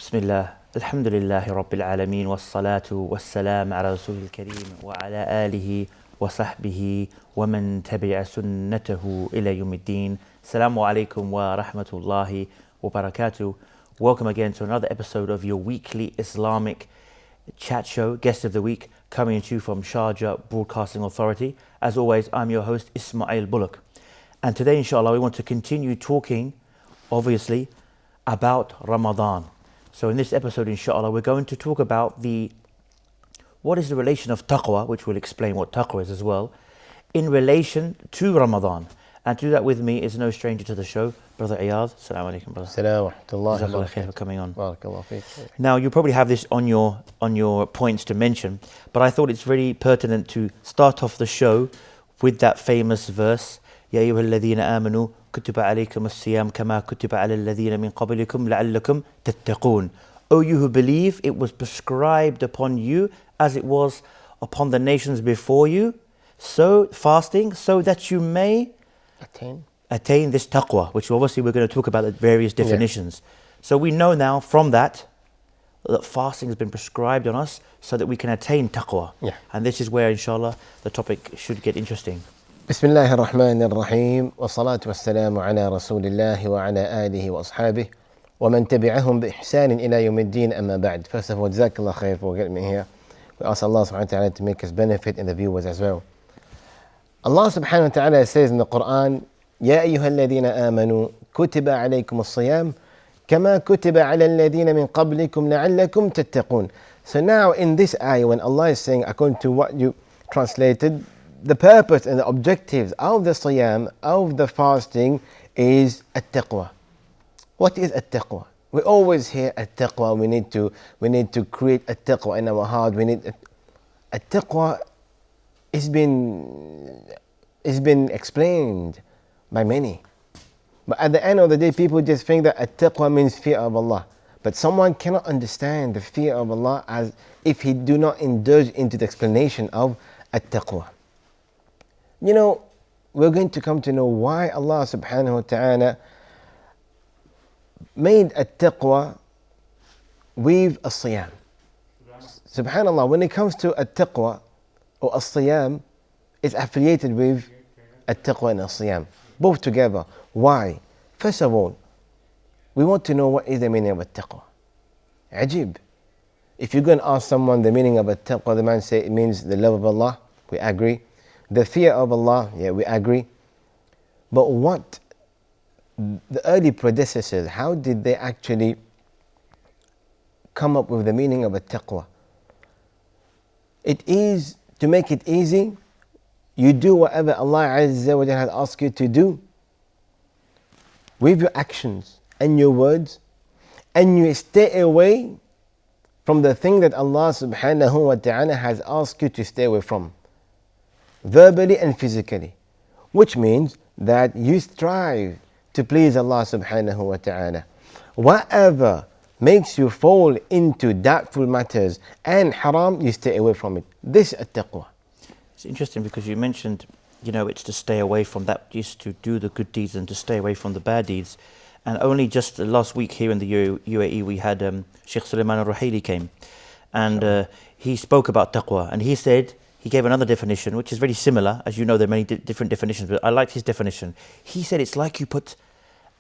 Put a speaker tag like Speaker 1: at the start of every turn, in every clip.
Speaker 1: بسم الله الحمد لله رب العالمين والصلاة والسلام على رسول الكريم وعلى آله وصحبه ومن تبع سنته إلى يوم الدين. Assalamu alaikum wa rahmatullahi wa barakatuh. Welcome again to another episode of your weekly Islamic chat show, Guest of the Week, coming to you from Sharjah Broadcasting Authority. As always, I'm your host, Ismail Bullock. And today, inshallah, we want to continue talking, obviously, about Ramadan. So in this episode, inshallah, we're going to talk about what is the relation of taqwa, which will explain what taqwa is as well, in relation to Ramadan. And to do that with me is no stranger to the show, Brother Iyad. Assalamu alaikum, brother.
Speaker 2: Assalamu alaikum.
Speaker 1: Jazakallah khair for coming on.
Speaker 2: Barakallahu feek.
Speaker 1: Now, you probably have this on your points to mention, but I thought it's very pertinent to start off the show with that famous verse, Ya ayyuhal ladhina amanu kutiba alaykum as-siyam kama kutiba ala alladhina min qablikum la'allakum tattaqun. O you who believe, it was prescribed upon you as it was upon the nations before you, so fasting, so that you may attain this taqwa, which obviously we're going to talk about the various definitions. So we know now from that fasting has been prescribed on us so that we can attain taqwa. And this is where, inshallah, the topic should get interesting.
Speaker 2: بسم الله الرحمن الرحيم والصلاة والسلام على رسول الله وعلى آله وأصحابه ومن تبعهم بإحسان إلى يوم الدين أما بعد. First of all, Jazakallah khair for getting me here. We ask Allah subhanahu wa ta'ala to make us benefit and the viewers as well. Allah subhanahu wa ta'ala says in the Quran, يا أيها الذين آمنوا كتب عليكم الصيام كما كتب على الذين من قبلكم لعلكم تتقون. So now in this ayah, when Allah is saying, according to what you translated, the purpose and the objectives of the siyam, of the fasting, is at-taqwa. What is at-taqwa? We always hear at-taqwa. We need to create at-taqwa in our heart. We need at-taqwa. It's been explained by many, but at the end of the day, people just think that at-taqwa means fear of Allah. But someone cannot understand the fear of Allah as if he do not indulge into the explanation of at-taqwa. You know, we're going to come to know why Allah subhanahu wa ta'ala made at-taqwa with as-siyam. Subhanallah, when it comes to at-taqwa or as-siyam, it's affiliated with at-taqwa and as-siyam, both together. Why? First of all, we want to know what is the meaning of at-taqwa. Ajib. If you're going to ask someone the meaning of at-taqwa, the man say it means the love of Allah. We agree. The fear of Allah, yeah, we agree. But what the early predecessors, how did they actually come up with the meaning of at-taqwa? It is, to make it easy, you do whatever Allah Azza wa Jalla has asked you to do with your actions and your words, and you stay away from the thing that Allah subhanahu wa ta'ala has asked you to stay away from, verbally and physically, which means that you strive to please Allah subhanahu wa ta'ala. Whatever makes you fall into doubtful matters and haram, you stay away from it. This is at-taqwa.
Speaker 1: It's interesting because you mentioned, it's to stay away from that, just to do the good deeds and to stay away from the bad deeds. And only just last week here in the UAE, we had Sheikh Sulaiman al-Ruhaili came, and he spoke about taqwa, and he gave another definition, which is very similar. As you know, there are many different definitions, but I liked his definition. He said it's like you put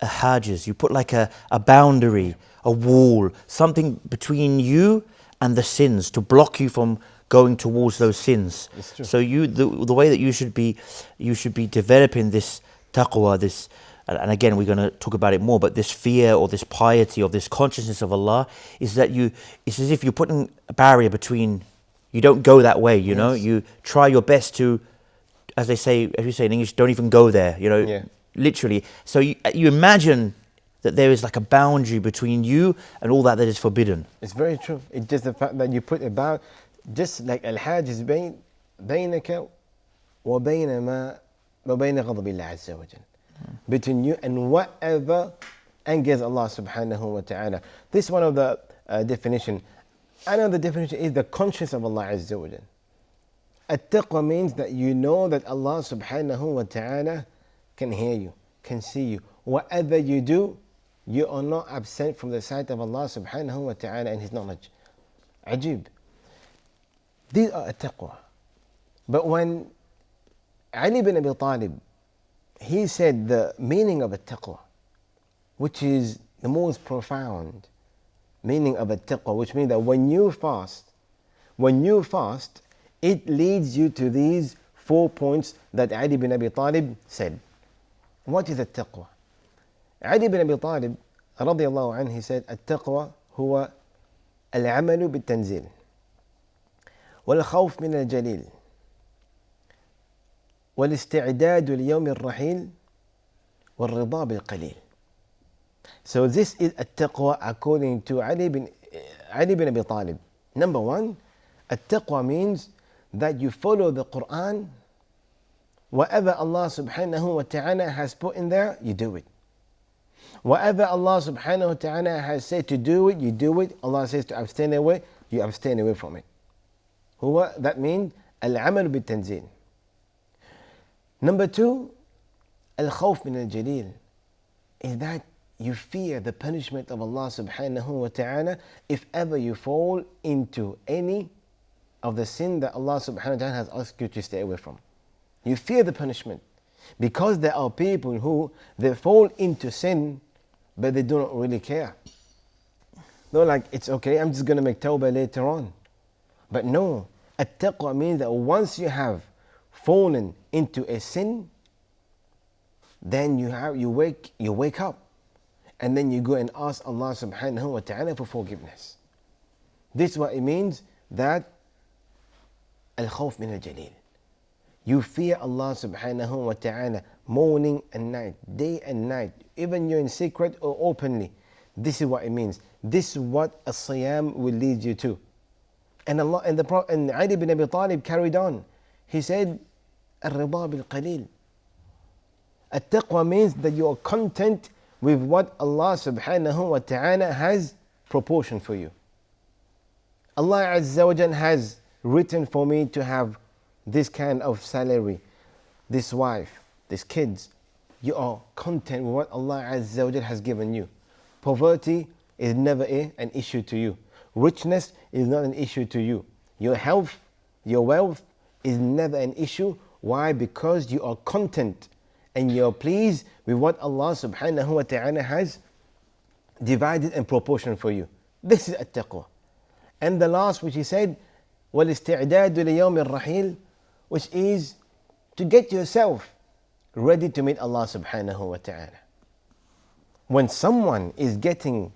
Speaker 1: a hajjaz, you put like a boundary, a wall, something between you and the sins to block you from going towards those sins. So the way that you should be developing this taqwa, this, and again we're going to talk about it more, but this fear or this piety or this consciousness of Allah is that it's as if you're putting a barrier between. You don't go that way, you know. You try your best to, as you say in English, don't even go there, literally. So you imagine that there is like a boundary between you and all that is forbidden.
Speaker 2: It's very true. It's just the fact that you put about, just like al-hajj is بينك وبين ما وبين غضب الله عز وجل, between you and whatever angers Allah subhanahu wa ta'ala. This is one of the definition. Another definition is the conscience of Allah Azza wa Jal. At-taqwa means that you know that Allah subhanahu wa ta'ala can hear you, can see you. Whatever you do, you are not absent from the sight of Allah subhanahu wa ta'ala and His knowledge. Ajib. These are at-taqwa. But when Ali bin Abi Talib, he said the meaning of at-taqwa, which is the most profound meaning of at-taqwa, which means that when you fast, it leads you to these 4 points that Ali bin Abi Talib said. What is at-taqwa? Ali bin Abi Talib radiyallahu anhu, he said, at-taqwa huwa al-amalu bil-tanzil wal-khawf min al-jalil wal-isti'dad li-yawm al-rahil wal-rida bil-qalil. So this is at-taqwa according to Ali bin Abi Talib. Number one, at-taqwa means that you follow the Quran. Whatever Allah subhanahu wa ta'ala has put in there, you do it. Whatever Allah subhanahu wa ta'ala has said to do it, you do it. Allah says to abstain away, you abstain away from it. That means al-amal bil-tanzil. Number two, al-khawf min al-jalil, is that you fear the punishment of Allah subhanahu wa ta'ala if ever you fall into any of the sin that Allah subhanahu wa ta'ala has asked you to stay away from. You fear the punishment because there are people who they fall into sin but they do not really care. They're like, it's okay, I'm just going to make tawbah later on. But no, at-taqwa means that once you have fallen into a sin, then you wake up and then you go and ask Allah subhanahu wa ta'ala for forgiveness. This is what it means, that al-khawf min al-jalil. You fear Allah subhanahu wa ta'ala morning and night, day and night, even you're in secret or openly. This is what it means. This is what as-siyam will lead you to. And Ali bin Abi Talib carried on. He said, al-rida bil-qalil. At-taqwa means that you are content with what Allah subhanahu wa ta'ala has proportioned for you. Allah Azza wa Jal has written for me to have this kind of salary, this wife, these kids. You are content with what Allah Azza wa Jal has given you. Poverty is never an issue to you. Richness is not an issue to you. Your health, your wealth is never an issue. Why? Because you are content and you are pleased with what Allah subhanahu wa ta'ala has divided and proportioned for you. This is at-taqwa. And the last, which he said, وَالْإِسْتِعْدَادُ لِيَوْمِ الرَّحِيلِ, which is to get yourself ready to meet Allah subhanahu wa ta'ala. When someone is getting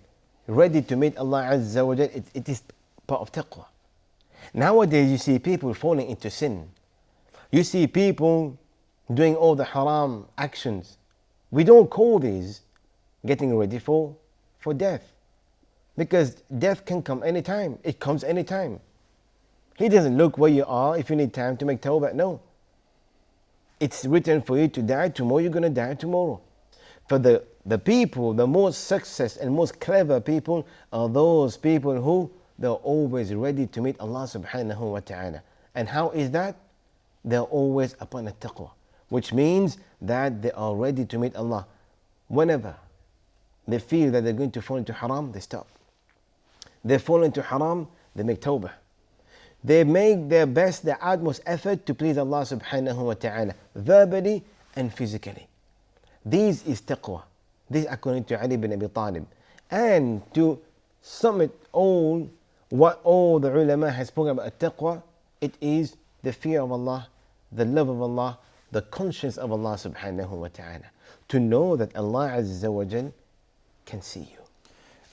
Speaker 2: ready to meet Allah Azza wa Jal, it is part of taqwa. Nowadays you see people falling into sin. You see people doing all the haram actions. We don't call these getting ready for death. Because death can come anytime. It comes anytime. He doesn't look where you are if you need time to make tawbah. No. It's written for you to die tomorrow, you're going to die tomorrow. For the people, the most success and most clever people are those people who they're always ready to meet Allah subhanahu wa ta'ala. And how is that? They're always upon a taqwa, which means that they are ready to meet Allah. Whenever they feel that they're going to fall into haram, they stop. They fall into haram, they make tawbah. They make their best, their utmost effort to please Allah subhanahu wa ta'ala, verbally and physically. This is taqwa. This according to Ali bin Abi Talib. And to sum it all, what all the ulama has spoken about taqwa, it is the fear of Allah, the love of Allah, the conscience of Allah subhanahu wa ta'ala. To know that Allah Azza wa Jal can see you.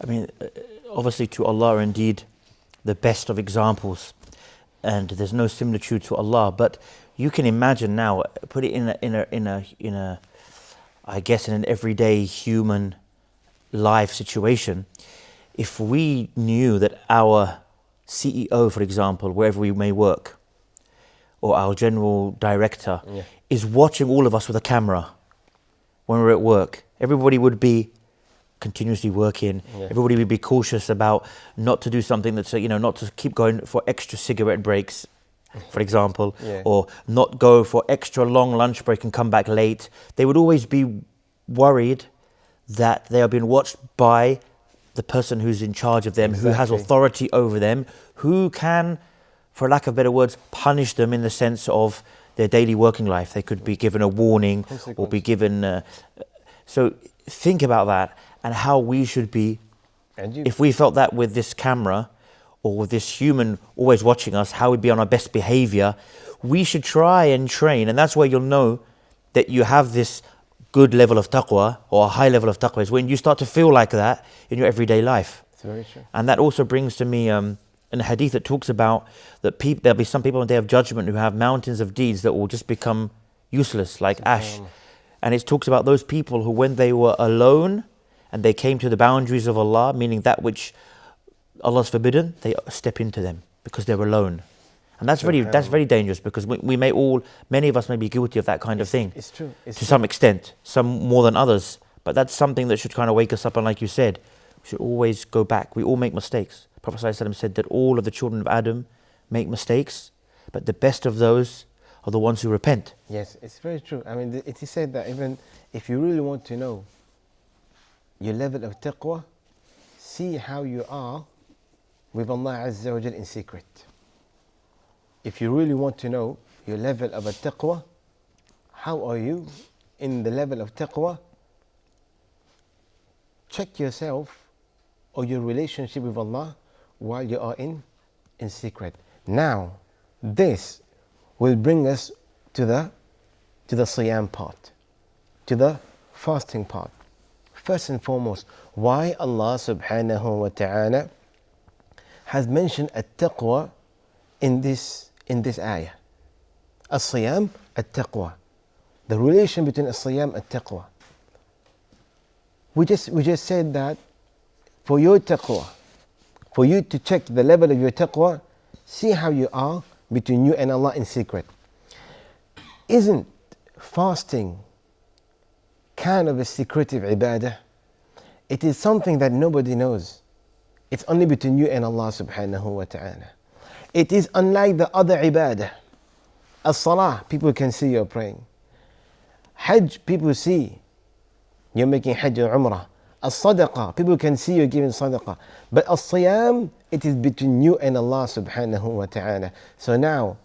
Speaker 1: I mean, obviously to Allah are indeed the best of examples, and there's no similitude to Allah. But you can imagine now, put it in a I guess in an everyday human life situation. If we knew that our CEO, for example, wherever we may work, or our general director, is watching all of us with a camera when we're at work, everybody would be continuously working. Everybody would be cautious about not to do something that's, not to keep going for extra cigarette breaks, for example, or not go for extra long lunch break and come back late. They would always be worried that they are being watched by the person who's in charge of them, who has
Speaker 2: Exactly.
Speaker 1: authority over them, who can, for lack of better words, punish them in the sense of their daily working life. They could be given a warning or be given. So think about that and how we should be.
Speaker 2: And you,
Speaker 1: If we felt that with this camera or with this human always watching us, how we'd be on our best behavior, we should try and train. And that's where you'll know that you have this good level of taqwa or a high level of taqwa, is when you start to feel like that in your everyday life.
Speaker 2: it's very true.
Speaker 1: And that also brings to me an hadith that talks about that there'll be some people on the day of judgment who have mountains of deeds that will just become useless, like ash. And it talks about those people who, when they were alone and they came to the boundaries of Allah, meaning that which Allah's forbidden, they step into them because they're alone. And that's very dangerous, because many of us may be guilty of that kind of thing.
Speaker 2: It's true. It's
Speaker 1: To some extent, some more than others. But that's something that should kind of wake us up. And like you said, we should always go back. We all make mistakes. Prophet ﷺ said that all of the children of Adam make mistakes, but the best of those are the ones who repent.
Speaker 2: Yes, it's very true. I mean, it is said that even if you really want to know your level of taqwa, see how you are with Allah Azza wa Jal in secret. If you really want to know your level of taqwa, how are you in the level of taqwa? Check yourself or your relationship with Allah while you are in secret. Now, this will bring us to the siyam part, to the fasting part. First and foremost, why Allah subhanahu wa ta'ala has mentioned at-taqwa in this ayah. As-siyam, at-taqwa. The relation between as-siyam and taqwa. We just said that for your taqwa, for you to check the level of your taqwa, see how you are between you and Allah in secret. Isn't fasting kind of a secretive ibadah? It is something that nobody knows. It's only between you and Allah subhanahu wa ta'ala. It is unlike the other ibadah. As-salah, people can see you're praying. Hajj, people see you're making hajj or umrah. As-sadaqah, people can see you're giving sadaqah. But as-siyam, it is between you and Allah subhanahu wa ta'ala. So now,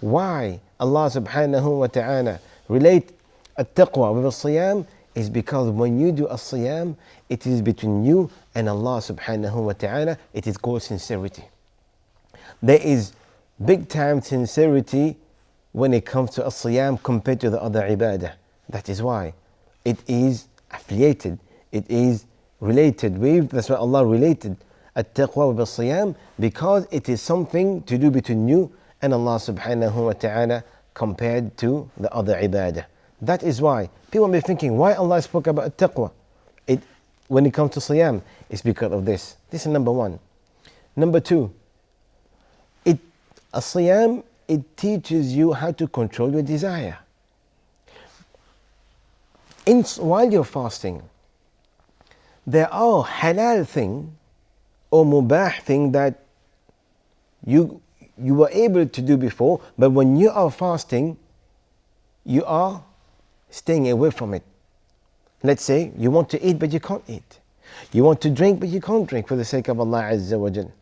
Speaker 2: why Allah subhanahu wa ta'ala relate at-taqwa with as-siyam is because when you do as-siyam, it is between you and Allah subhanahu wa ta'ala. It is called sincerity. There is big time sincerity when it comes to as-siyam compared to the other ibadah. That is why it is affiliated, it is related with, that's why Allah related at-taqwa with as-siyam, because it is something to do between you and Allah subhanahu wa ta'ala compared to the other ibadah. That is why people may be thinking, why Allah spoke about at-taqwa? When it comes to siyam, it's because of this. This is number one. Number two, as-siyam, it teaches you how to control your desire. While you're fasting, there are halal thing or mubah thing that you were able to do before, but when you are fasting, you are staying away from it. Let's say you want to eat but you can't eat. You want to drink but you can't drink for the sake of Allah Azza wa Jal.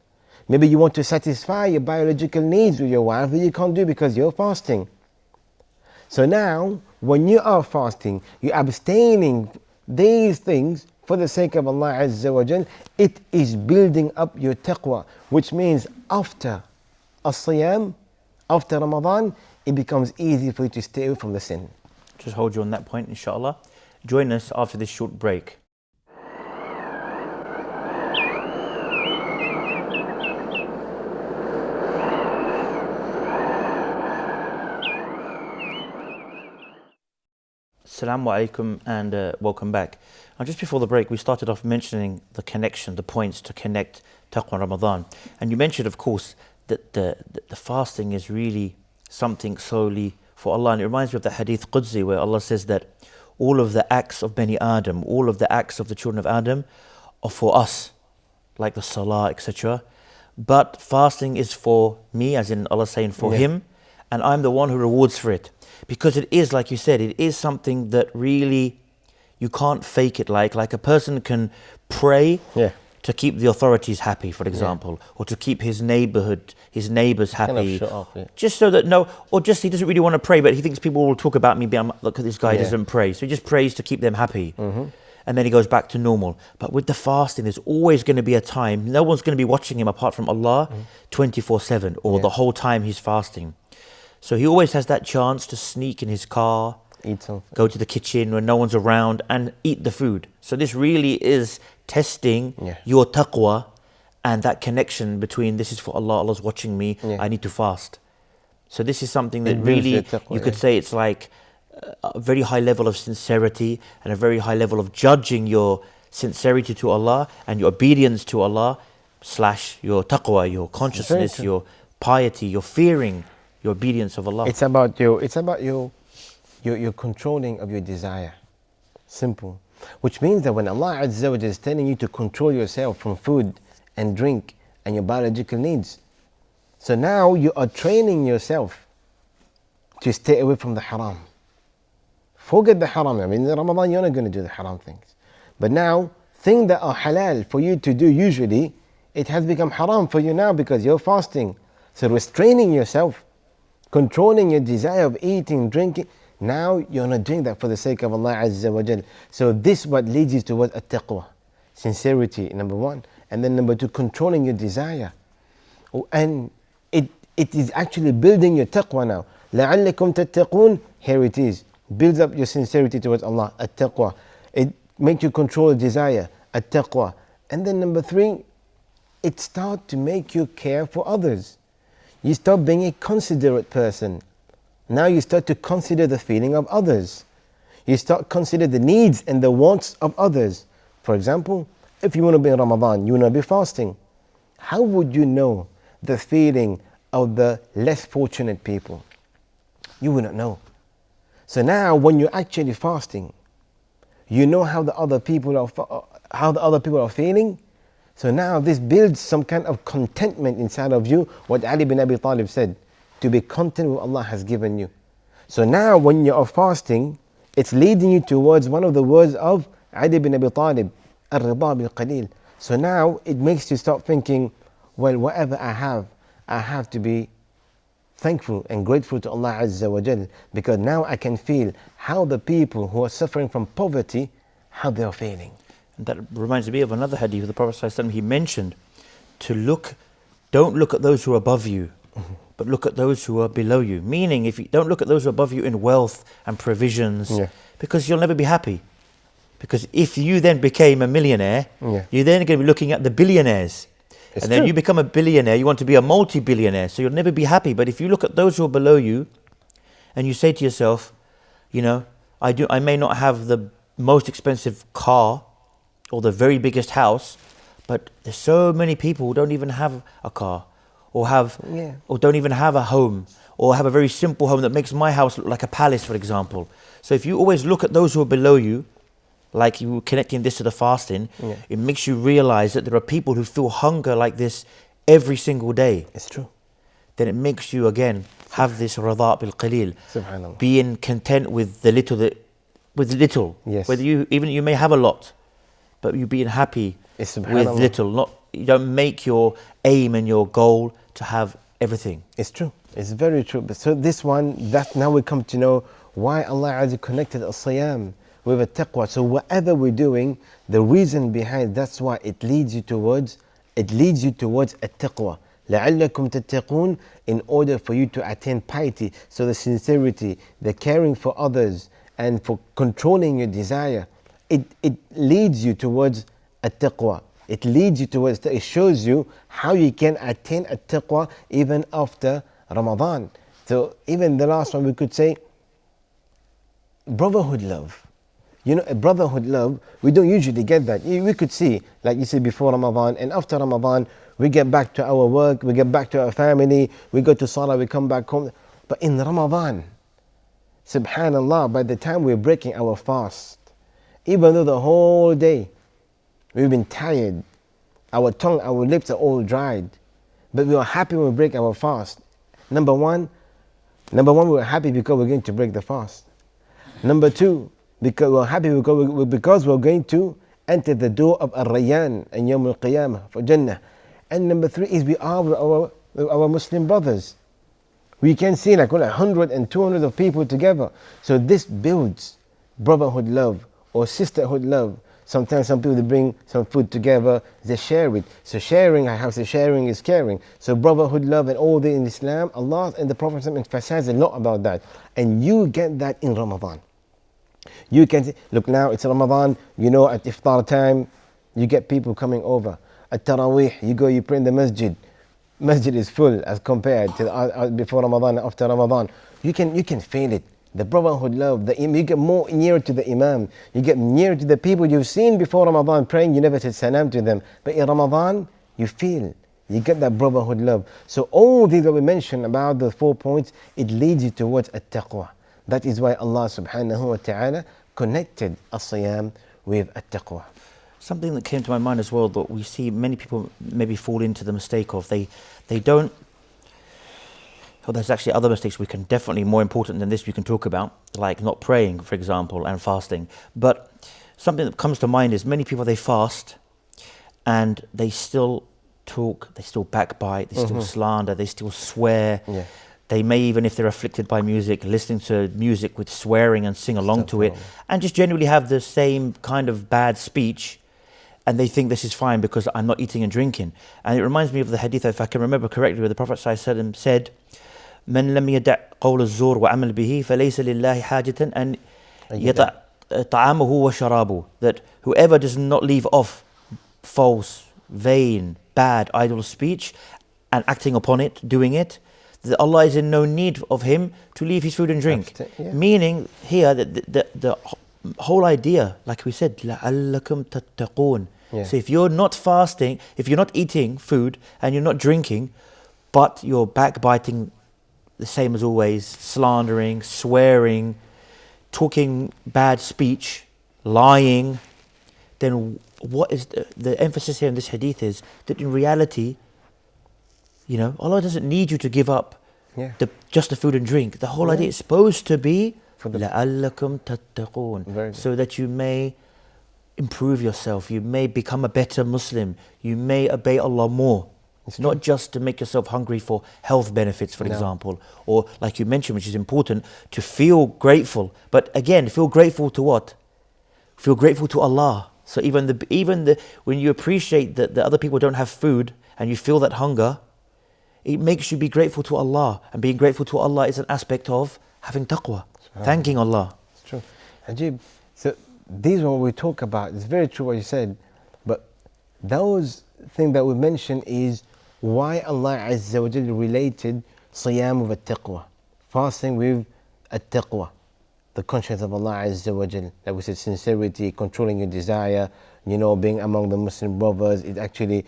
Speaker 2: Maybe you want to satisfy your biological needs with your wife, but you can't do because you're fasting. So now, when you are fasting, you're abstaining these things for the sake of Allah Azza wa Jal. It is building up your taqwa, which means after as-siyam, after Ramadan, it becomes easy for you to stay away from the sin.
Speaker 1: Just hold you on that point, inshallah. Join us after this short break. Assalamu alaikum and welcome back. And just before the break, we started off mentioning the connection, the points to connect taqwa and Ramadan. And you mentioned, of course, that the fasting is really something solely for Allah. And it reminds me of the Hadith Qudsi, where Allah says that all of the acts of Bani Adam, all of the acts of the children of Adam are for us, like the salah, etc. But fasting is for me, as in Allah saying for Him, and I'm the one who rewards for it. Because it is, like you said, it is something that really You can't fake it like a person can pray
Speaker 2: Yeah.
Speaker 1: to keep the authorities happy, for example, or to keep his neighbors
Speaker 2: Kind of
Speaker 1: happy.
Speaker 2: show off, yeah.
Speaker 1: Just so that or just he doesn't really want to pray, but he thinks people will talk about me, look at this guy,
Speaker 2: Yeah.
Speaker 1: doesn't pray. So he just prays to keep them happy. And then he goes back to normal. But with the fasting, there's always going to be a time, no one's going to be watching him apart from Allah 24/7 or
Speaker 2: Yeah.
Speaker 1: the whole time he's fasting. So he always has that chance to sneak in his car,
Speaker 2: Eat something.
Speaker 1: go to the kitchen when no one's around and eat the food. So this really is testing
Speaker 2: Yeah.
Speaker 1: your taqwa and that connection between this is for Allah, Allah's watching me,
Speaker 2: Yeah.
Speaker 1: I need to fast. So this is something that
Speaker 2: It builds
Speaker 1: really,
Speaker 2: your taqwa,
Speaker 1: you could
Speaker 2: yeah.
Speaker 1: say it's like a very high level of sincerity and a very high level of judging your sincerity to Allah and your obedience to Allah / your taqwa, your consciousness,
Speaker 2: true.
Speaker 1: your piety, your fearing, your obedience of Allah.
Speaker 2: It's about your controlling of your desire. Simple. Which means that when Allah Azza wa Jalla is telling you to control yourself from food and drink and your biological needs, so now you are training yourself to stay away from the haram. Forget the haram. I mean, in Ramadan you're not going to do the haram things. But now, things that are halal for you to do usually, it has become haram for you now because you're fasting. So restraining yourself, controlling your desire of eating, drinking, now you're not doing that for the sake of Allah Azza wa Jal. So this what leads you towards at-taqwa, sincerity, number one. And then number two, controlling your desire. And it is actually building your taqwa now. لَعَلَّكُمْ تَتَّقُونَ. Here it is. Builds up your sincerity towards Allah, at-taqwa. It makes you control desire, at-taqwa. And then number three, it starts to make you care for others. You start being a considerate person. Now you start to consider the feeling of others. You start consider the needs and the wants of others. For example, if you want to be in Ramadan, you want to be fasting. How would you know the feeling of the less fortunate people? You wouldn't know. So now when you're actually fasting, you know how the other people are feeling. So now this builds some kind of contentment inside of you, what Ali bin Abi Talib said, to be content with what Allah has given you. So now when you are fasting, it's leading you towards one of the words of Ali bin Abi Talib, Ar-Rida bil-Qalil. So now it makes you start thinking, well, whatever I have to be thankful and grateful to Allah Azza wa Jal, because now I can feel how the people who are suffering from poverty, how they are feeling.
Speaker 1: And that reminds me of another hadith of the Prophet ﷺ. He mentioned don't look at those who are above you, but look at those who are below you. Meaning, if you don't look at those who are above you in wealth and provisions, because you'll never be happy. Because if you then became a millionaire, you're then going to be looking at the billionaires.
Speaker 2: It's
Speaker 1: and then
Speaker 2: true.
Speaker 1: you become a billionaire, you want to be a multi-billionaire, so you'll never be happy. But if you look at those who are below you, and you say to yourself, I may not have the most expensive car or the very biggest house, but there's so many people who don't even have a car, or don't even have a home, or have a very simple home that makes my house look like a palace, for example. So if you always look at those who are below you, like you were connecting this to the fasting, it makes you realize that there are people who feel hunger like this every single day.
Speaker 2: It's true.
Speaker 1: Then it makes you again have this rida bil qalil,
Speaker 2: Subhanallah.
Speaker 1: being content with the little.
Speaker 2: Yes.
Speaker 1: Whether you may have a lot, but you being happy
Speaker 2: It's
Speaker 1: with
Speaker 2: subhanallah.
Speaker 1: little. You don't make your aim and your goal to have everything.
Speaker 2: It's true. It's very true. But so this one, that now we come to know why Allah Azza connected as-siyam with a taqwa. So whatever we're doing, the reason behind that's why it leads you towards at-taqwa. لَعَلَّكُمْ تَتَّقُونَ, in order for you to attain piety. So the sincerity, the caring for others, and for controlling your desire, it leads you towards at-taqwa. It leads you towards, it shows you how you can attain at-taqwa even after Ramadan. So even the last one we could say, brotherhood love. A brotherhood love, we don't usually get that. We could see, like you said, before Ramadan and after Ramadan, we get back to our work, we get back to our family, we go to Salah, we come back home. But in Ramadan, subhanallah, by the time we're breaking our fast, even though the whole day we've been tired, our tongue, our lips are all dried, but we are happy when we break our fast. Number one, we're happy because we're going to break the fast. Number two, because we're happy because we're going to enter the door of Ar-Rayyan and Yawm al-Qiyamah for Jannah. And number 3 is we are with our Muslim brothers. We can see like 100 and 200 of people together. So this builds brotherhood love or sisterhood love. Sometimes some people, they bring some food together, they share it. So sharing, I have to say sharing is caring. So brotherhood love and all that in Islam, Allah and the Prophet emphasize a lot about that. And you get that in Ramadan. You can see, look now it's Ramadan, at iftar time, you get people coming over. At Taraweeh, you go, you pray in the masjid. Masjid is full as compared to before Ramadan and after Ramadan. You can feel it. The brotherhood love, you get more nearer to the Imam. You get nearer to the people you've seen before Ramadan praying, you never said salam to them. But in Ramadan, you get that brotherhood love. So all these that we mentioned about the 4 points, it leads you towards at-taqwa. That is why Allah subhanahu wa ta'ala connected as-siyam with at-taqwa.
Speaker 1: Something that came to my mind as well that we see many people maybe fall into the mistake of they don't. Well, there's actually other mistakes we can definitely more important than this we can talk about, like not praying, for example, and fasting. But something that comes to mind is many people, they fast and they still talk, they still backbite, they still slander, they still swear.
Speaker 2: Yeah.
Speaker 1: They may even, if they're afflicted by music, listening to music with swearing and sing along to it, and just generally have the same kind of bad speech. And they think this is fine because I'm not eating and drinking. And it reminds me of the hadith, if I can remember correctly, where the Prophet ﷺ said, من لم يدع قول الزور وعمل به فليس لله حاجة أن يدع طعامه وشرابه. That whoever does not leave off false, vain, bad, idle speech and acting upon it, doing it, that Allah is in no need of him to leave his food and drink.
Speaker 2: Yeah.
Speaker 1: Meaning here that the whole idea, like we said, لَعَلَّكُمْ تَتَّقُونَ.
Speaker 2: Yeah.
Speaker 1: So if you're not fasting, if you're not eating food and you're not drinking, but you're backbiting the same as always, slandering, swearing, talking bad speech, lying, then what is the emphasis here in this hadith is that in reality, Allah doesn't need you to give up just the food and drink. The whole idea is supposed to be لَعَلَّكُمْ تَتَّقُونَ, so that you may improve yourself, you may become a better Muslim, you may obey Allah more. It's not just to make yourself hungry for health benefits, for example, or like you mentioned, which is important, to feel grateful. But again, feel grateful to what? Feel grateful to Allah. So even when you appreciate that the other people don't have food and you feel that hunger, it makes you be grateful to Allah. And being grateful to Allah is an aspect of having taqwa, thanking Allah.
Speaker 2: It's true. Ajib, so these are what we talk about. It's very true what you said. But those things that we mentioned is why Allah Azza wa Jalla related siyam with taqwa, fasting with at-taqwa, the conscience of Allah Azza wa Jalla. Like we said, sincerity, controlling your desire, being among the Muslim brothers, it actually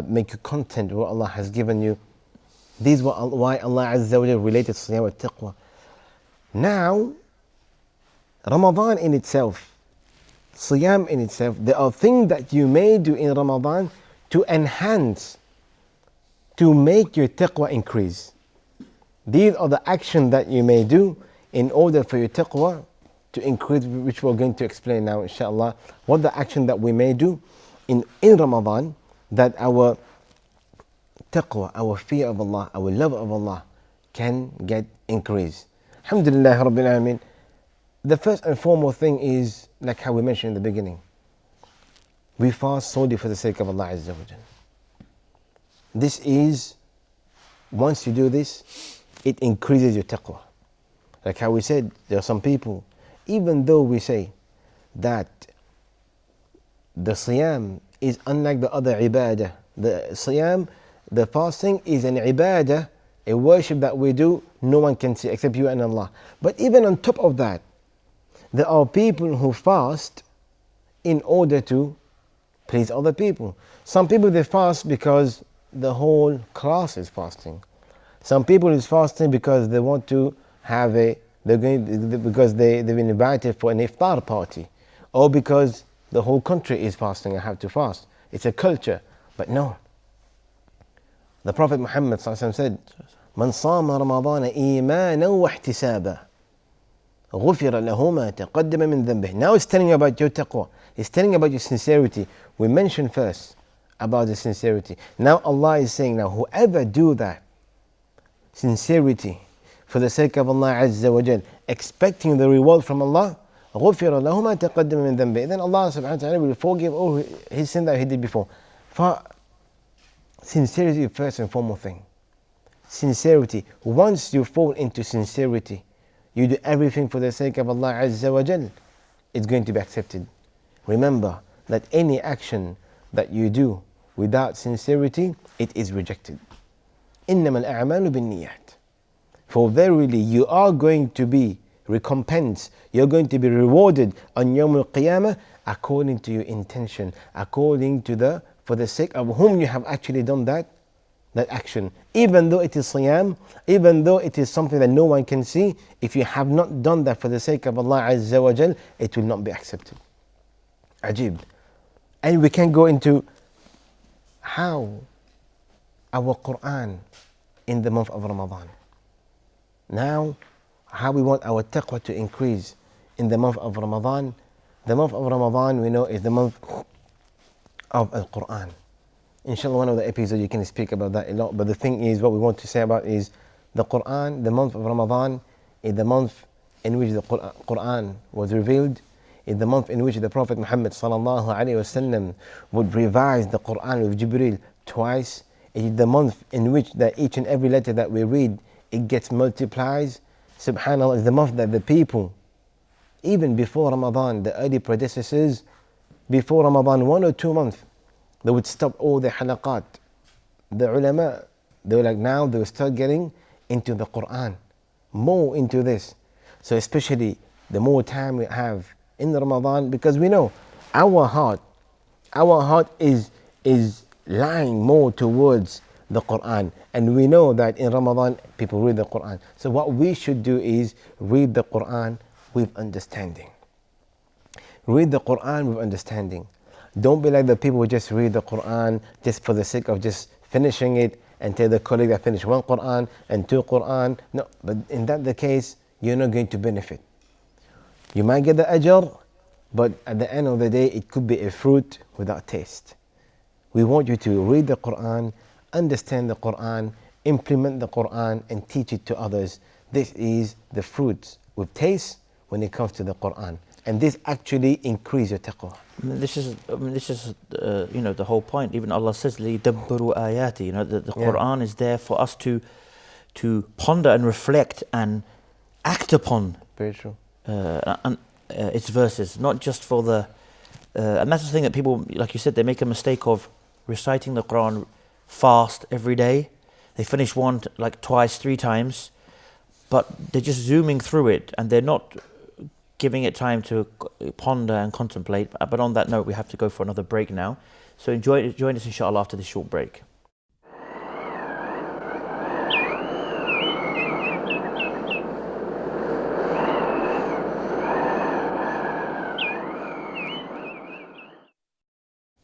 Speaker 2: make you content with what Allah has given you. These were why Allah Azza wa Jalla related siyam with taqwa. Now, Ramadan in itself, siyam in itself, there are things that you may do in Ramadan to enhance, to make your taqwa increase. These are the actions that you may do in order for your taqwa to increase, which we're going to explain now, inshallah. What the action that we may do in Ramadan, that our taqwa, our fear of Allah, our love of Allah can get increased. Alhamdulillah Rabbil Alameen. The first and foremost thing is, like how we mentioned in the beginning, we fast solely for the sake of Allah Azza wa Jalla. This is, once you do this, it increases your taqwa. Like how we said, there are some people, even though we say that the siyam is unlike the other ibadah, the siyam, the fasting is an ibadah, a worship that we do, no one can see except you and Allah. But even on top of that, there are people who fast in order to please other people. Some people, they fast because the whole class is fasting. Some people is fasting because they want to have because they've been invited for an iftar party, or because the whole country is fasting and have to fast. It's a culture. But no. The Prophet Muhammad said, "Man sama Ramadan imanan wa ihtisaba, غُفِرَ لَهُ مَا تَقَدَّمَ مِنْ ذَنْبِهِ. Now it's telling you about your taqwa. It's telling you about your sincerity. We mentioned first about the sincerity. Now Allah is saying, now whoever do that, sincerity, for the sake of Allah Azza wa Jal, expecting the reward from Allah, غُفِرَ لَهُ مَا تَقَدَّمَ مِنْ ذَنْبِهِ. Then Allah subhanahu wa ta'ala will forgive all his sin that he did before. For sincerity, first and foremost thing. Sincerity. Once you fall into sincerity, you do everything for the sake of Allah Azza wa Jal, it's going to be accepted. Remember that any action that you do without sincerity, it is rejected. إِنَّمَا الْأَعْمَالُ بِالنِّيَّاتِ. For verily you are going to be recompensed, you're going to be rewarded on Yawm al-Qiyamah according to your intention, according to for the sake of whom you have actually done that action. Even though it is siyam, even though it is something that no one can see, if you have not done that for the sake of Allah Azza wa Jal, it will not be accepted. Ajib. And we can go into how our Quran in the month of Ramadan. Now, how we want our taqwa to increase in the month of Ramadan. The month of Ramadan, we know, is the month of Al-Quran. Inshallah, one of the episodes you can speak about that a lot. But the thing is, what we want to say about is the Quran, the month of Ramadan, is the month in which the Quran was revealed, is the month in which the Prophet Muhammad sallallahu alaihi wasallam would revise the Quran with Jibril twice. It is the month in which that each and every letter that we read, it gets multiplied. Subhanallah, it's the month that the people, even before Ramadan, the early predecessors, before Ramadan, 1 or 2 months, they would stop all the halaqat. The ulama, they were like, now they will start getting into the Quran, more into this. So especially the more time we have in Ramadan, because we know our heart is lying more towards the Quran, and we know that in Ramadan people read the Quran. So what we should do is read the Quran with understanding. Read the Quran with understanding. Don't be like the people who just read the Quran just for the sake of just finishing it and tell the colleague that finished 1 Quran and 2 Quran. No, but in that case, you're not going to benefit. You might get the ajr, but at the end of the day, it could be a fruit without taste. We want you to read the Quran, understand the Quran, implement the Quran, and teach it to others. This is the fruit with taste when it comes to the Quran. And this actually increases your taqwa.
Speaker 1: This is the whole point. Even Allah says, لِيَدَبَّرُوا آيَاتِ. The Quran is there for us to ponder and reflect and act upon.
Speaker 2: Very true.
Speaker 1: Its verses, not just for the. And that's the thing that people, like you said, they make a mistake of reciting the Quran fast every day. They finish one like twice, 3 times, but they're just zooming through it and they're not giving it time to ponder and contemplate. But on that note, we have to go for another break now. So join us inshallah after this short break.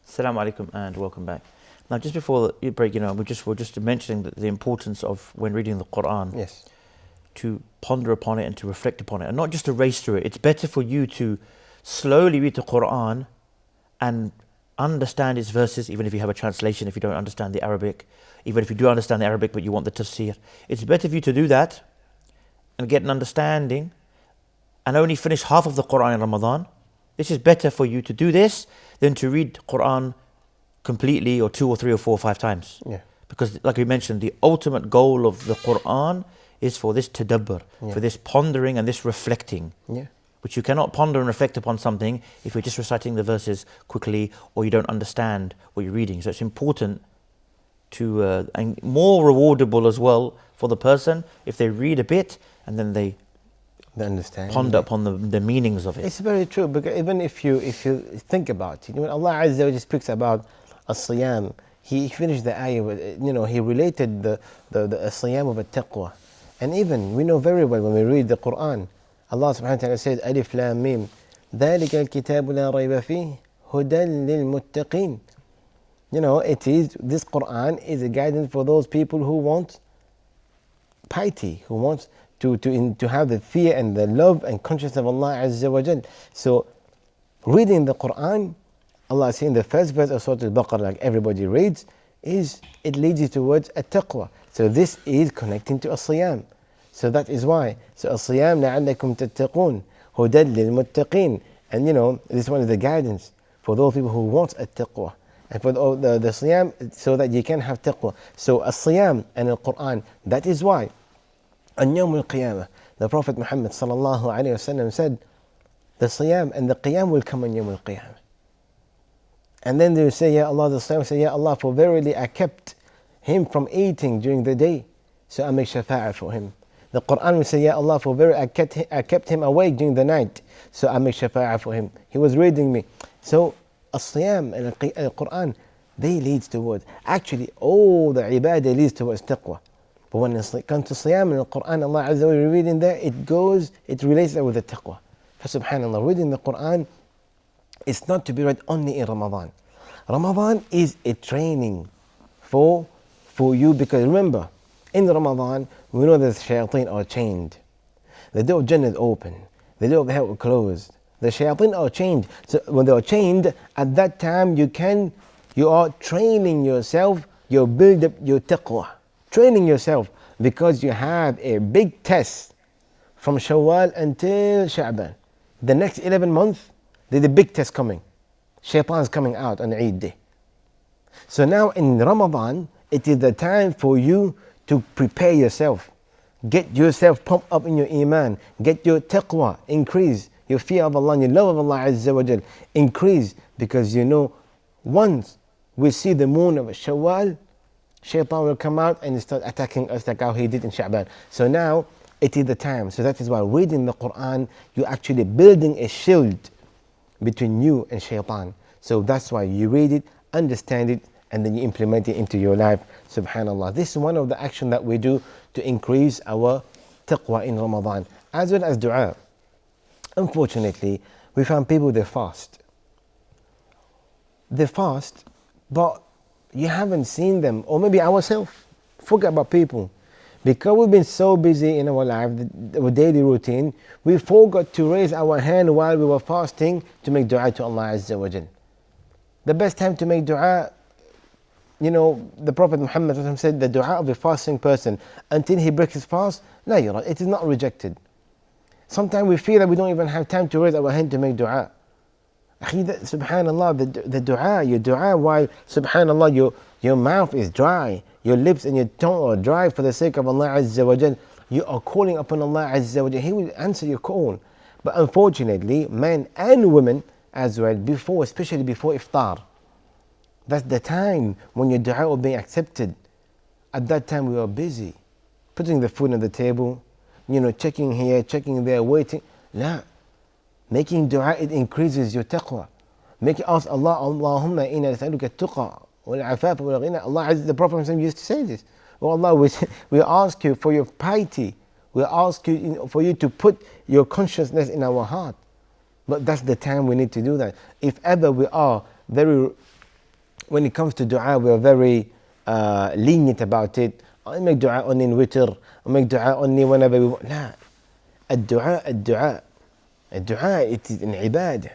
Speaker 1: Assalamu alaikum and welcome back. Now, just before the break, we're just mentioning the importance of when reading the Quran.
Speaker 2: Yes.
Speaker 1: To ponder upon it and to reflect upon it, and not just to race through it. It's better for you to slowly read the Quran and understand its verses, even if you have a translation, if you don't understand the Arabic, even if you do understand the Arabic but you want the tafsir. It's better for you to do that and get an understanding and only finish half of the Quran in Ramadan. This is better for you to do this than to read Quran completely or 2 or 3 or 4 or 5 times.
Speaker 2: Yeah.
Speaker 1: Because like we mentioned, the ultimate goal of the Quran is for this tadabbur, for this pondering and this reflecting.
Speaker 2: Yeah.
Speaker 1: Which you cannot ponder and reflect upon something if you're just reciting the verses quickly or you don't understand what you're reading. So it's important to, and more rewardable as well for the person if they read a bit and then they
Speaker 2: understand,
Speaker 1: ponder upon the meanings of it.
Speaker 2: It's very true, because even if you think about it, when Allah Azza wa Jalla speaks about as-siyam, He finished the ayah with, He related the siyam with taqwa. And even we know very well when we read the Quran, Allah subhanahu wa ta'ala says, Alif Lam Mim, ذَلِكَ الْكِتَابُ لَا رَيْبَ فِيهِ هُدًى لِلْمُتَّقِينَ. This Quran is a guidance for those people who want piety, who want to have the fear and the love and consciousness of Allah Azza wa Jal. So reading the Quran, Allah says in the first verse of Surah Al-Baqarah, like everybody reads, is it leads you towards at-taqwa. So this is connecting to as-siyam. So that is why. So as-siyam لَعَلَّكُمْ تَتَّقُونَ هُدًى لِلْمُتَّقِينَ. And you know, this one is the guidance for those people who want at-taqwa. And for the siyam, so that you can have taqwa. So as-siyam and al-Quran, that is why. On Yawm al-Qiyamah, the Prophet Muhammad sallallahu alayhi wasallam said, the siyam and the qiyam will come on Yawm al-Qiyamah. And then they will say, Ya Allah, the siyam will say, Ya Allah, for verily I kept him from eating during the day, so I make shafa'ah for him. The Quran will say, Ya Allah, for verily I kept him awake during the night, so I make shafa'ah for him. He was reading me. So as-siyam and al-Quran, they lead towards, actually all the ibadah leads towards taqwa. But when it comes to siyam and al-Quran, Allah Azza wa Jalla reading there, it relates that with the taqwa. For subhanAllah, reading the Quran is not to be read only in Ramadan. Ramadan is a training for you, because remember, in Ramadan, we know that the shayateen are chained. The door of Jannah is open. The door of hell is closed. The shayateen are chained. So when they are chained, at that time you are training yourself, you build up your taqwa. Training yourself, because you have a big test from Shawwal until Sha'ban. The next 11 months, there's a big test coming. Shaitan is coming out on Eid day. So now in Ramadan, it is the time for you to prepare yourself. Get yourself pumped up in your iman. Get your taqwa increase. Your fear of Allah and your love of Allah Azza wa Jal increase, because you know once we see the moon of Shawwal, Shaitan will come out and start attacking us like how he did in Sha'ban. So now it is the time. So that is why reading the Quran, you're actually building a shield between you and Shaitan. So that's why you read it, understand it, and then you implement it into your life. Subhanallah. This is one of the actions that we do to increase our taqwa in Ramadan, as well as dua. Unfortunately, we found people, they fast. They fast, but you haven't seen them, or maybe ourselves. Forget about people. Because we've been so busy in our life, our daily routine, we forgot to raise our hand while we were fasting to make dua to Allah Azza wa Jal. The best time to make dua, you know, the Prophet Muhammad said, the dua of a fasting person until he breaks his fast, it is not rejected. Sometimes we feel that we don't even have time to raise our hand to make dua. Subhanallah, the dua, your dua, while subhanallah, your mouth is dry, your lips and your tongue are dry for the sake of Allah Azza wa Jal, you are calling upon Allah Azza wa Jal, He will answer your call. But unfortunately, men and women as well, especially before iftar, that's the time when your dua will be accepted. At that time we are busy, putting the food on the table, checking here, checking there, waiting. La. Making dua, it increases your taqwa. Ask Allah, Allahumma inna nas'aluka at-tuqa wal-'afafa wal-ghina. Allah, the Prophet used to say this. Oh Allah, we ask you for your piety. We ask you for you to put your consciousness in our heart. But that's the time we need to do that. If ever we are when it comes to dua, we are very lenient about it. I make dua only in witr. I make dua only whenever we want. Nah. Ad-dua. Dua, it is an ibadah.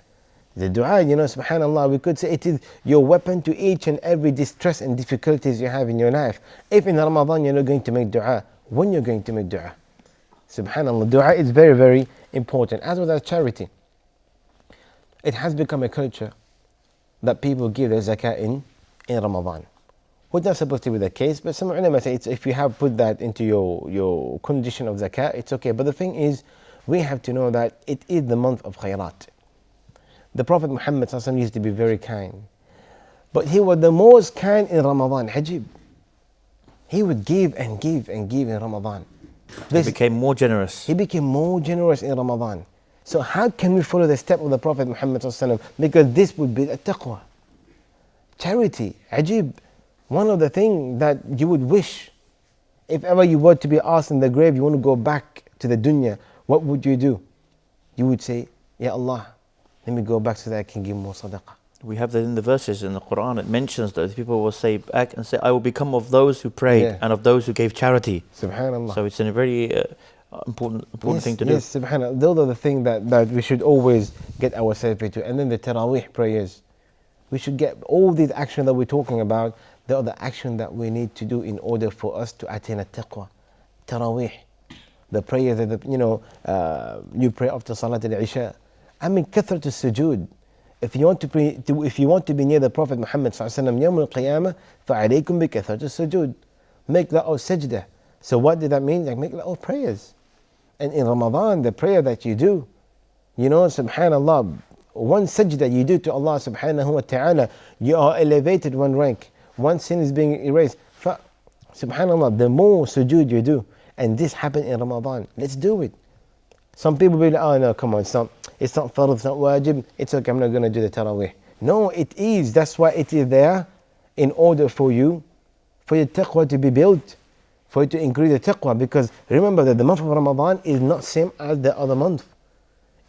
Speaker 2: The dua, subhanallah, we could say it is your weapon to each and every distress and difficulties you have in your life. If in Ramadan you're not going to make dua, when you're going to make dua? Subhanallah, dua is very, very important, as well as charity. It has become a culture that people give their zakah in Ramadan. Which is not supposed to be the case, but some ulama say if you have put that into your condition of zakah, it's okay. But the thing is, we have to know that it is the month of khairat. The Prophet Muhammad used to be very kind. But he was the most kind in Ramadan. Ajib. He would give and give and give in Ramadan.
Speaker 1: He became more generous.
Speaker 2: He became more generous in Ramadan. So how can we follow the step of the Prophet Muhammad? Because this would be a taqwa. Charity. Ajib. One of the things that you would wish, if ever you were to be asked in the grave, you want to go back to the dunya, what would you do? You would say, Ya Allah, let me go back so that I can give more sadaqah.
Speaker 1: We have that in the verses in the Quran. It mentions that people will say back and say, I will become of those who prayed and of those who gave charity.
Speaker 2: Subhanallah.
Speaker 1: So it's in a very important
Speaker 2: Yes,
Speaker 1: thing to
Speaker 2: yes, subhanAllah. Those are the things that we should always get ourselves into. And then the Taraweeh prayers. We should get all these actions that we're talking about. They are the action that we need to do in order for us to attain a taqwa. Taraweeh, the prayer that you pray after Salat al-Isha. I mean, kathrat al-sujood. If you want to be near the Prophet Muhammad sallallahu alaihi wasallam yawm al-qiyamah, فَعَلَيْكُمْ بِكَثْرَةِ السُّجُودِ. Make lot of sajdah. So what did that mean? Like make lot of prayers. And in Ramadan, the prayer that you do, subhanallah, one sajdah you do to Allah subhanahu wa ta'ala, you are elevated one rank. One sin is being erased. Subhanallah, the more sujood you do, and this happened in Ramadan, let's do it. Some people will be like, oh no, come on, it's not farad, it's not wajib, it's okay, I'm not going to do the Taraweeh. No, it is. That's why it is there, in order for your taqwa to be built, for you to increase the taqwa. Because remember that the month of Ramadan is not same as the other month.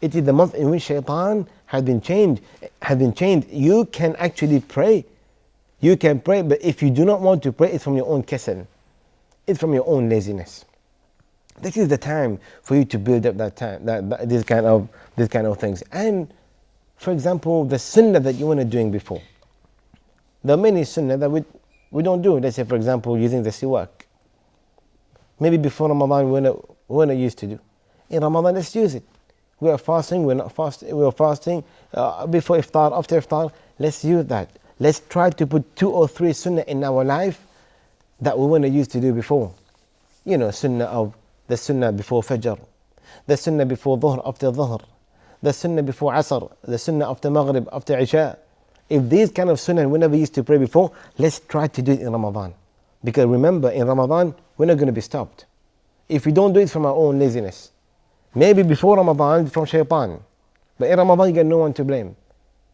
Speaker 2: It is the month in which shaitan has been chained. You can actually pray. You can pray, but if you do not want to pray, it's from your own kasal. It's from your own laziness. This is the time for you to build up this kind of things. And for example, the sunnah that you weren't doing before. There are many sunnah that we don't do. Let's say, for example, using the siwak. Maybe before Ramadan we weren't used to do. In Ramadan, let's use it. We are fasting, we're not fasting. We are fasting before iftar, after iftar. Let's use that. Let's try to put 2 or 3 sunnah in our life that we weren't used to do before. The sunnah before Fajr, the sunnah before Dhuhr, after Dhuhr, the sunnah before Asr, the sunnah after Maghrib, after Isha. If these kind of sunnah we never used to pray before, let's try to do it in Ramadan. Because remember, in Ramadan, we're not going to be stopped. If we don't do it from our own laziness. Maybe before Ramadan, from shaitan. But in Ramadan, you got no one to blame.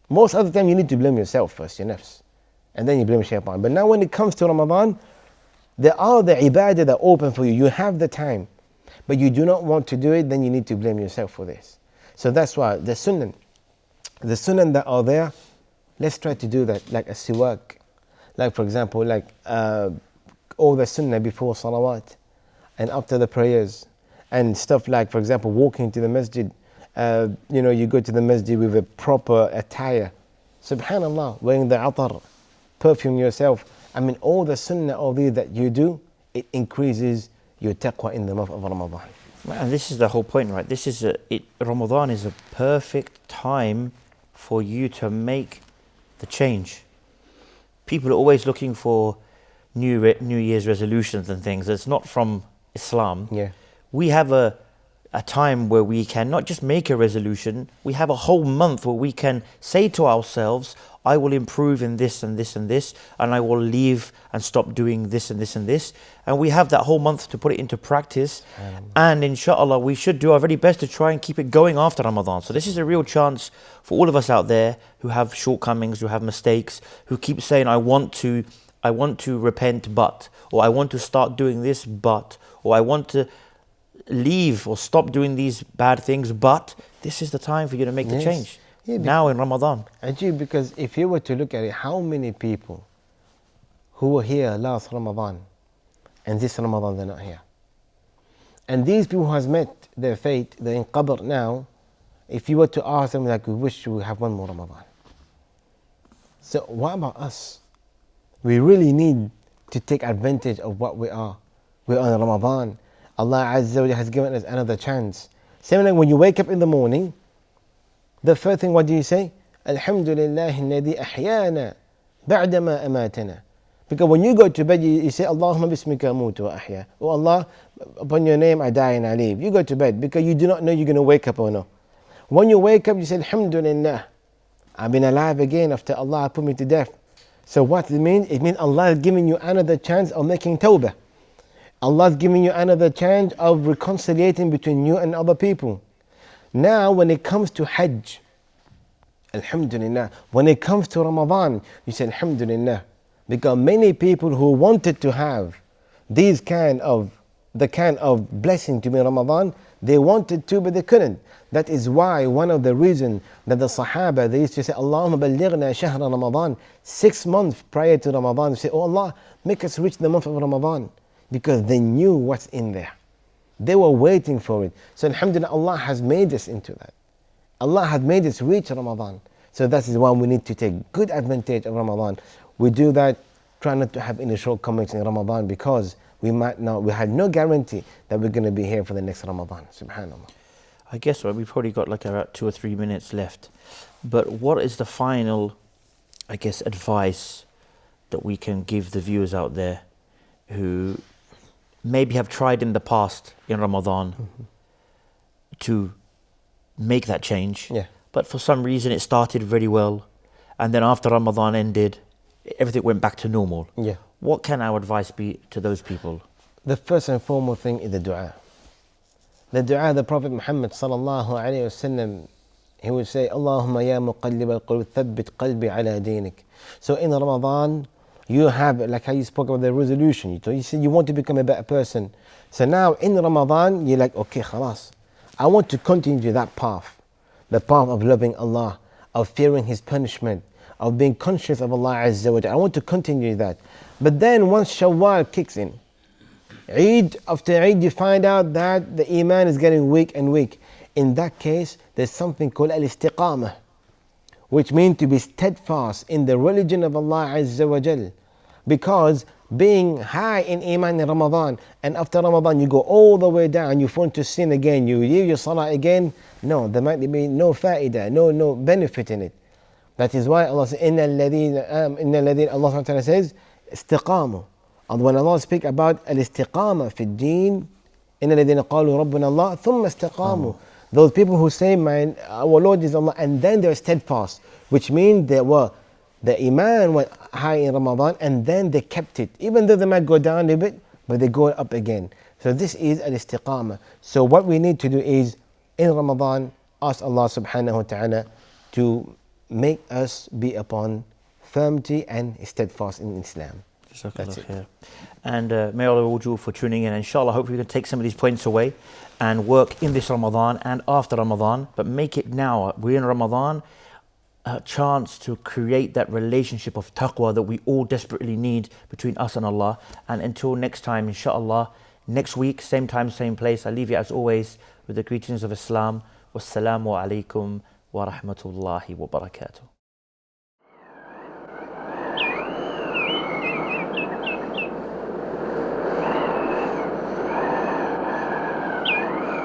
Speaker 2: Most of the time, you need to blame yourself first, your nafs. And then you blame shaitan. But now when it comes to Ramadan, there are the ibadah that open for you. You have the time. But you do not want to do it, then you need to blame yourself for this. So that's why the sunnah that are there, let's try to do that, like a siwak. Like for example, all the sunnah before salawat and after the prayers and stuff like, for example, walking to the masjid. You go to the masjid with a proper attire. Subhanallah, wearing the atar, perfume yourself. I mean, all the sunnah of these that you do, it increases your taqwa in the month of Ramadan.
Speaker 1: And this is the whole point, right? Ramadan is a perfect time for you to make the change. People are always looking for New Year's resolutions and things. It's not from Islam.
Speaker 2: Yeah.
Speaker 1: We have a time where we can not just make a resolution, we have a whole month where we can say to ourselves, I will improve in this and this and this, and I will leave and stop doing this and this and this. And we have that whole month to put it into practice. And inshallah, we should do our very best to try and keep it going after Ramadan. So this is a real chance for all of us out there who have shortcomings, who have mistakes, who keep saying, I want to repent, but, or I want to start doing this, but, or I want to leave or stop doing these bad things, but this is the time for you to make the change. Yeah, now in Ramadan.
Speaker 2: Ajib, because if you were to look at it, how many people who were here last Ramadan and this Ramadan they're not here? And these people who has met their fate, they're in qabr now, if you were to ask them, like, we wish we have one more Ramadan. So what about us? We really need to take advantage of what we are. We're on Ramadan. Allah Azza wa Jalla has given us another chance. Same like when you wake up in the morning, the first thing, what do you say? Alhamdulillah alladhi ahyana ba'dama amatana. Because when you go to bed, you say, Allahumma bismika amutu wa ahya. Oh Allah, upon your name I die and I live. You go to bed because you do not know you're going to wake up or no. When you wake up, you say, Alhamdulillah, I've been alive again after Allah put me to death. So what does it mean? It means Allah is giving you another chance of making tawbah. Allah is giving you another chance of reconciliating between you and other people. Now when it comes to Hajj, Alhamdulillah. When it comes to Ramadan, you say Alhamdulillah. Because many people who wanted to have the kind of blessing to be Ramadan, they wanted to but they couldn't. That is why one of the reasons that the Sahaba, they used to say, Allahumma ballighna shahra Ramadan, 6 months prior to Ramadan, they say, oh Allah, make us reach the month of Ramadan. Because they knew what's in there. They were waiting for it. So alhamdulillah, Allah has made us into that. Allah has made us reach Ramadan. So that is why we need to take good advantage of Ramadan. We do that, try not to have any shortcomings in Ramadan, because we had no guarantee that we're going to be here for the next Ramadan. Subhanallah.
Speaker 1: I guess we've probably got like about 2 or 3 minutes left. But what is the final, I guess, advice that we can give the viewers out there who maybe have tried in the past in Ramadan to make that change, but for some reason it started very well, and then after Ramadan ended, everything went back to normal? What can our advice be to those people?
Speaker 2: The first and foremost thing is the dua. The dua, the Prophet Muhammad sallallahu alayhi wasallam, he would say, Allahumma ya muqallib al-qulub thabbit qalbi ala dinik. So in Ramadan, you have, like how you spoke about the resolution, you said you want to become a better person. So now in Ramadan, you're like, okay, khalas, I want to continue that path. The path of loving Allah, of fearing His punishment, of being conscious of Allah Azza wa Jalla. I want to continue that. But then once Shawwal kicks in, Eid after Eid, you find out that the Iman is getting weak and weak. In that case, there's something called al-istiqamah, which means to be steadfast in the religion of Allah Azza wa Jal. Because being high in Iman in Ramadan, and after Ramadan you go all the way down, you fall into sin again, you leave your salah again, no, there might be no fa'idah, no benefit in it. That is why Allah says, Allah subhanahu wa ta'ala says, istiqamu. And when Allah speaks about al-istiqamah fi ad-deen, إِنَّ الَّذِينَ قَالُوا رَبُّنَا اللَّهُ ثُمَّ اسْتَقَامُوا. Those people who say, our Lord is Allah, and then they're steadfast, which means the Iman went high in Ramadan, and then they kept it. Even though they might go down a bit, but they go up again. So this is al-istiqamah. So what we need to do is, in Ramadan, ask Allah subhanahu wa ta'ala to make us be upon firmity and steadfast in Islam. That's it.
Speaker 1: And may Allah reward you for tuning in. Inshallah, hopefully we can take some of these points away and work in this Ramadan and after Ramadan, but make it now. We're in Ramadan, a chance to create that relationship of taqwa that we all desperately need between us and Allah. And until next time, inshallah, next week, same time, same place, I leave you as always with the greetings of Islam. Wassalamu alaikum wa rahmatullahi wa barakatuh.